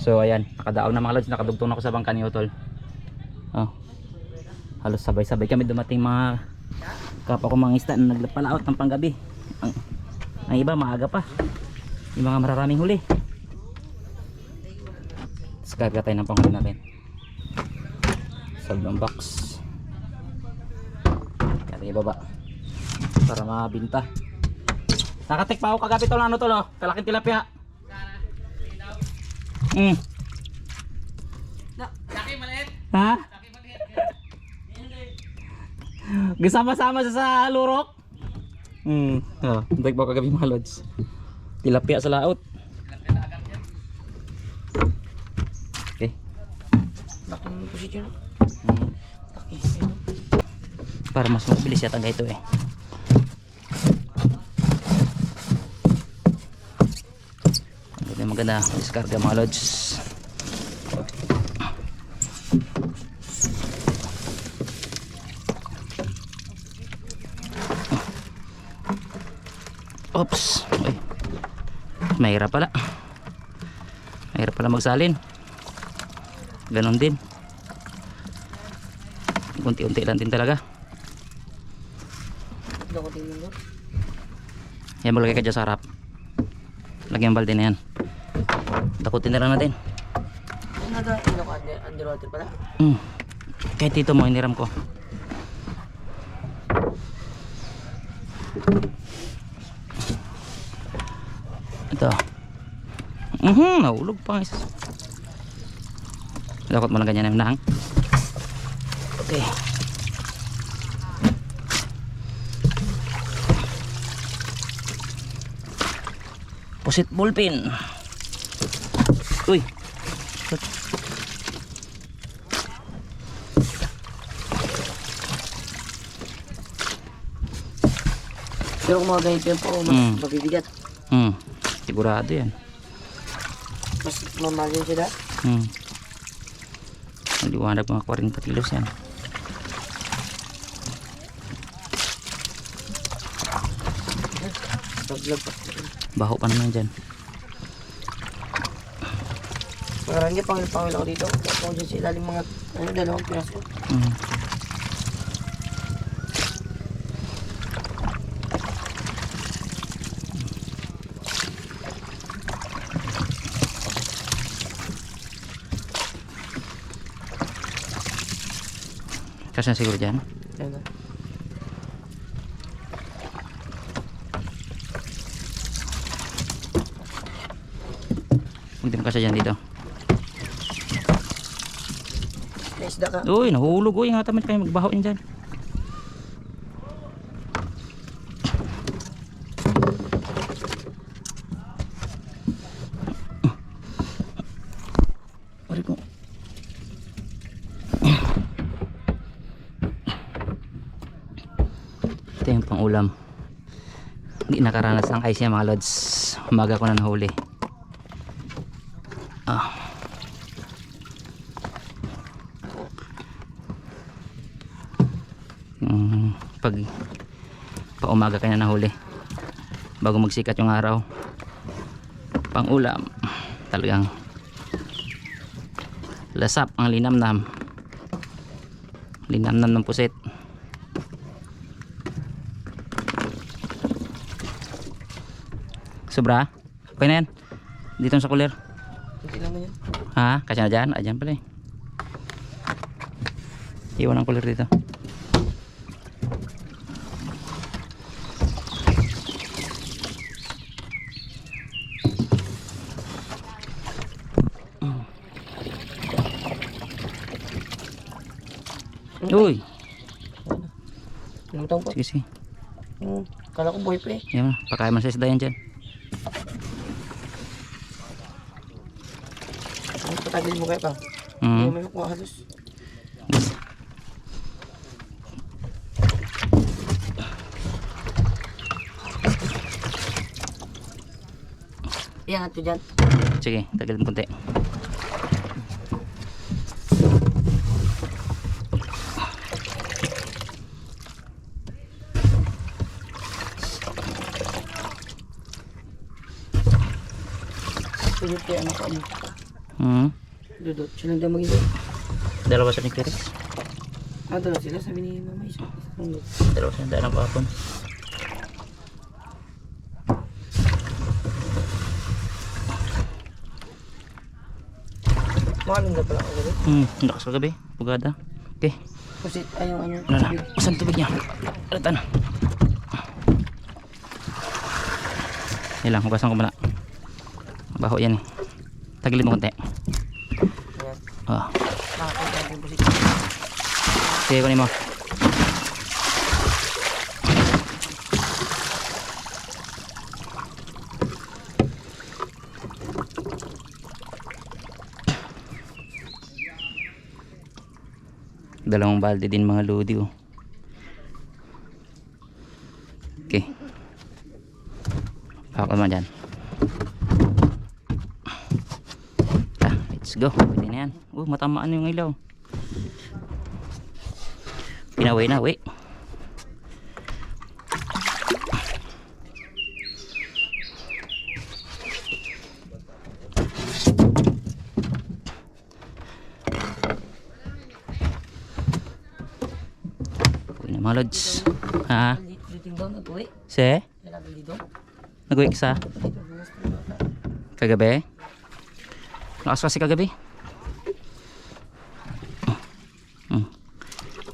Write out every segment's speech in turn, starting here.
So ayan, nakadaog na mga lods, nakadugtong na ako sa bangka ni Utol. Oh. Halos sabay-sabay kami dumating mga kapwa ko mga isda na nagpalaot ng panggabi. Ang iba maaga pa. Yung mga mararaming huli. Descarga tayo ng panghuli natin. Sa box. Kaya ibaba para mabinta. Nakatik pa ako kagabi tol, ano tol, oh. Kalaking tilapia. Laki maliit. Ha? Laki maliit. Kasama-sama sa lurok. Oh, nagtik pa ako kagabi mga lods. Tilapia sa laot. Okay. Laki ng posisyon. Laki. Para mas mabilis yata ito eh. Maganda diskarga mga lods. Oops. Ay. Mahirap pala. Mahirap pala magsalin. Ganon din. Unti-unti lang din talaga. Yan, maglagay ka dyan sa harap. Lagyan ang balde na yan. Takutin na lang natin. Ano na? Underwater pala? Kahit dito mo, iniram ko. Ito. Nahulog pa. Lakot mo lang ganyan na nang. Okay. Pusit ballpen. Uy. Pero kung mga ganito yan po, mas mabibigat. Sigurado yan. Mas mamahal yan sila. Maliwanag mga 40 kilos yan. Baho pa naman dyan. Parang niya, pangil ako dito. Ako dyan sa ilalim mga, dalawang piraso. Kasi na siguro dyan. Ayan. Hindi mo kasi dyan dito. May isda ka. Uy, nahulog. Uy, ingatan mo kayo magbaho yun dyan. Pari ko. Ito yung pang ulam. Hindi nakaranas ng ice yan mga lods. Umaga ko na nahuli. Pag paumaga ka na nahuli bago magsikat yung araw, pang ulam talagang lasap ang linamnam ng pusit. Sobra? Okay na yan? Dito sa cooler? Hindi lang yan. Ha? Kasi na dyan? Dyan pala eh. Iwan ang cooler dito. Uy! Lumutang po. Sige, sige. Kala ko buhay pa eh. Yan, pakain mo sa isda yan dyan. Ang patagil mo kayo pa. Mm. Hindi mo makuha halos. Iangat ko dyan. Sige, tagal mo konti. Pwede kaya ano ka mo. Dudot. Siya lang daw mag-isa. Dalawa sa nagtiris. Dalawa sila. Sabi ni mama isa. Dalawa sa daan ng papon. Makaming na pala ako ulit. Lakas kagabi. Pugada. Okay. Kasi ayaw ano. Ano na? Asan tubig niya? Alata na. Yan lang. Hugasan ko muna. Baho yan eh. Tagilid mo konti. Ayan. Ah. Nakakita natin po si Sige, kunin mo. Dalawang balde din mga lodi oh. Okay. Pakot naman dyan. Let's go. Pwede na yan. Matamaan na yung ilaw. Pinaway na, wait. Uy na mga lods. Ha? Liting daw nag-uwi. Se? Lalagay dito. Nag-uwi ka sa Dito. Bumas na. kagabi? Lakas kasi kagabi.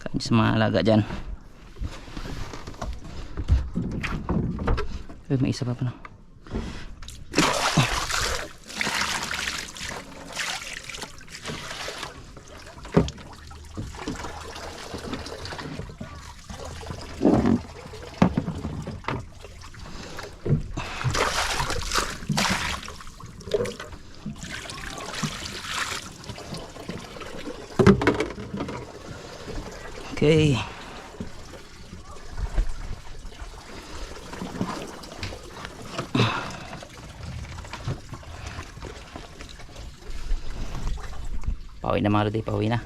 Kain sa mga alaga dyan. Uy, may isa pa pala. Okay. Pauwi na mga lodi, pauwi na.